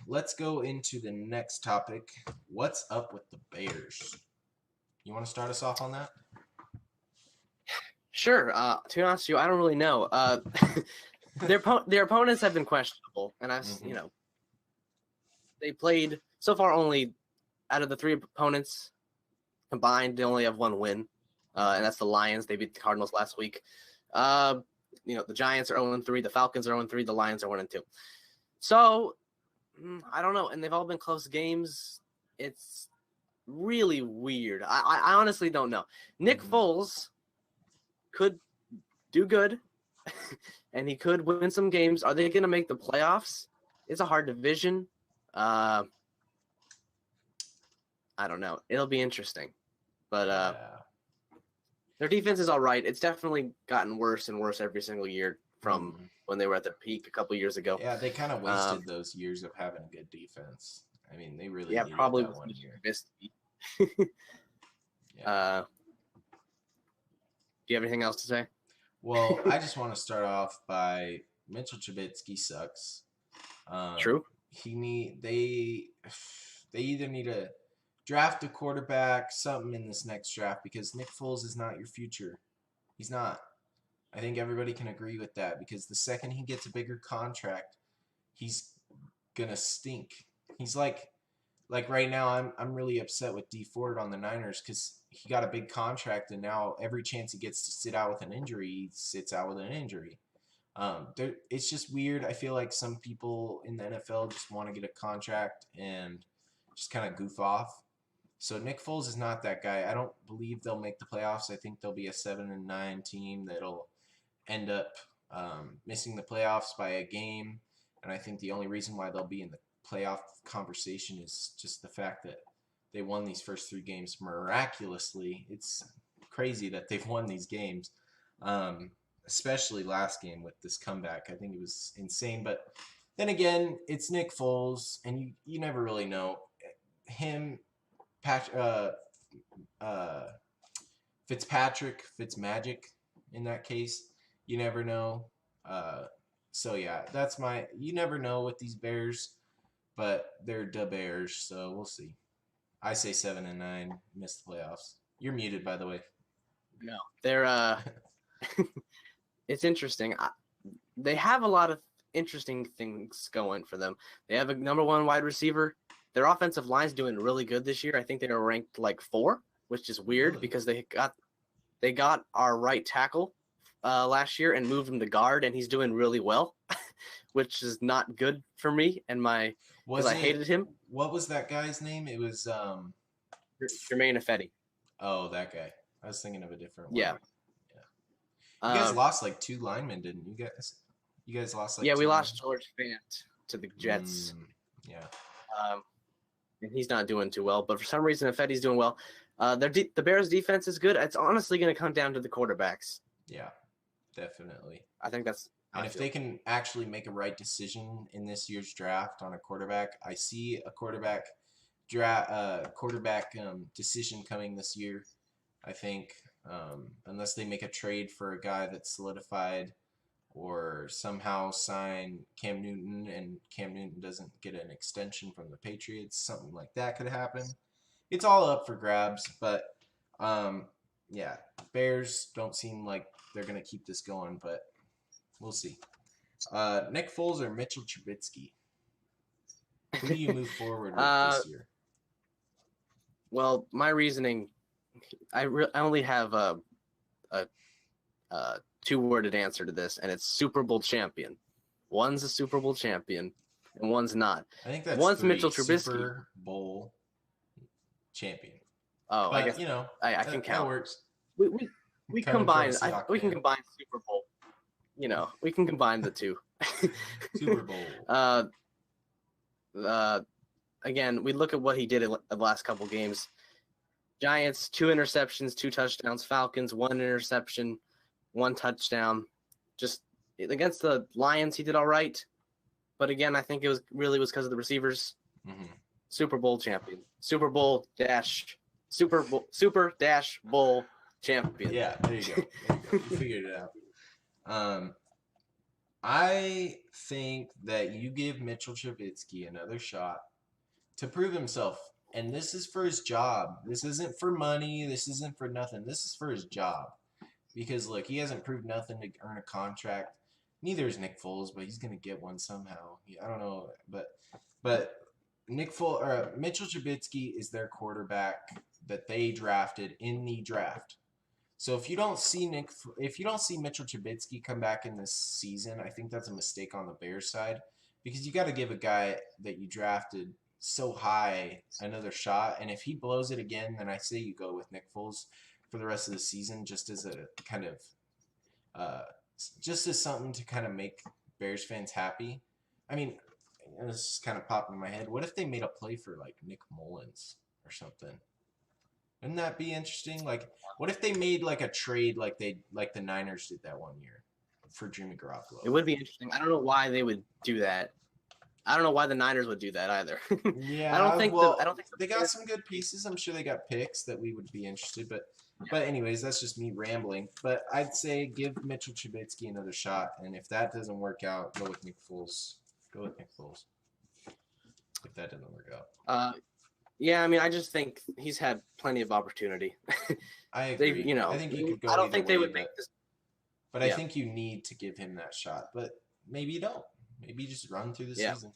let's go into the next topic. What's up with the Bears? You want to start us off on that? Sure. To be honest with you, I don't really know. Their opponents have been questionable, and they played so far only out of the three opponents combined. They only have one win, and that's the Lions. They beat the Cardinals last week. The Giants are 0-3, the Falcons are 0-3, the Lions are 1-2. So I don't know, and they've all been close games. It's really weird. I honestly don't know. Nick Foles could do good, and he could win some games. Are they going to make the playoffs? It's a hard division. I don't know. It'll be interesting. But their defense is all right. It's definitely gotten worse and worse every single year from when they were at the peak a couple years ago. Yeah, they kind of wasted those years of having a good defense. I mean, they really needed probably that one year. Do you have anything else to say? Well, I just want to start off by Mitchell Trubisky sucks. True. They either need to draft a quarterback, something in this next draft, because Nick Foles is not your future. He's not. I think everybody can agree with that, because the second he gets a bigger contract, he's gonna stink. He's like right now, I'm really upset with Dee Ford on the Niners because he got a big contract, and now every chance he gets to sit out with an injury, he sits out with an injury. It's just weird. I feel like some people in the NFL just want to get a contract and just kind of goof off. So Nick Foles is not that guy. I don't believe they'll make the playoffs. I think they'll be a 7-9 team that'll end up missing the playoffs by a game. And I think the only reason why they'll be in the playoff conversation is just the fact that they won these first 3 games miraculously. It's crazy that they've won these games, especially last game with this comeback. I think it was insane. But then again, it's Nick Foles, and you never really know. Him, Fitzpatrick, Fitzmagic in that case, you never know. So yeah, you never know with these Bears, but they're the Bears, so we'll see. I say 7-9, miss the playoffs. You're muted, by the way. No, they're it's interesting. They have a lot of interesting things going for them. They have a number 1 wide receiver. Their offensive line's doing really good this year. I think they are ranked like 4, which is weird because they got our right tackle last year and moved him to guard, and he's doing really well, which is not good for me and I hated him. What was that guy's name? It was Jermaine Ifedi. Oh, that guy. I was thinking of a different one. Yeah. You guys lost like 2 linemen, didn't you guys? You guys lost like we lost George Fant to the Jets. Yeah. And he's not doing too well, but for some reason Ifedi's doing well. The Bears defense is good. It's honestly going to come down to the quarterbacks. Yeah, definitely. I think that's. And if they can actually make a right decision in this year's draft on a quarterback, I see a quarterback decision coming this year. I think unless they make a trade for a guy that's solidified, or somehow sign Cam Newton and Cam Newton doesn't get an extension from the Patriots, something like that could happen. It's all up for grabs, but Bears don't seem like they're going to keep this going, but we'll see. Nick Foles or Mitchell Trubisky? Who do you move forward with this year? Well, my reasoning, I only have a 2-worded answer to this, and it's Super Bowl champion. One's a Super Bowl champion, and one's not. I think that's one's Mitchell Trubisky. Super Bowl champion. Oh, but, I guess I can count. That works. We combine. We can combine Super Bowl. We can combine the two. Super Bowl. Again, we look at what he did in the last couple games. Giants, 2 interceptions, 2 touchdowns. Falcons, 1 interception, 1 touchdown. Just against the Lions, he did all right. But again, I think it was because of the receivers. Mm-hmm. Super Bowl champion. Super Bowl champion. Yeah, there you go. You figured it out. I think that you give Mitchell Trubisky another shot to prove himself. And this is for his job. This isn't for money. This isn't for nothing. This is for his job. Because look, he hasn't proved nothing to earn a contract. Neither is Nick Foles, but he's gonna get one somehow. I don't know, but Nick Foles or Mitchell Trubisky is their quarterback that they drafted in the draft. So if you don't see Mitchell Trubisky come back in this season, I think that's a mistake on the Bears side because you got to give a guy that you drafted so high another shot. And if he blows it again, then I say you go with Nick Foles for the rest of the season, just as a kind of, uh, just as something to kind of make Bears fans happy. I mean, this is kind of popping in my head. What if they made a play for like Nick Mullins or something? Wouldn't that be interesting? Like, what if they made like a trade like the Niners did that one year for Jimmy Garoppolo? It would be interesting. I don't know why they would do that. I don't know why the Niners would do that either. Yeah, I don't think. I don't think they got some good pieces. I'm sure they got picks that we would be interested. But anyways, that's just me rambling. But I'd say give Mitchell Trubisky another shot, and if that doesn't work out, go with Nick Foles. Go with Nick Foles. If that doesn't work out. Yeah, I mean, I just think he's had plenty of opportunity. I agree. You know, I think he could go. I don't either think they way, would make this. But I think you need to give him that shot. But maybe you don't. Maybe you just run through the Yeah. season.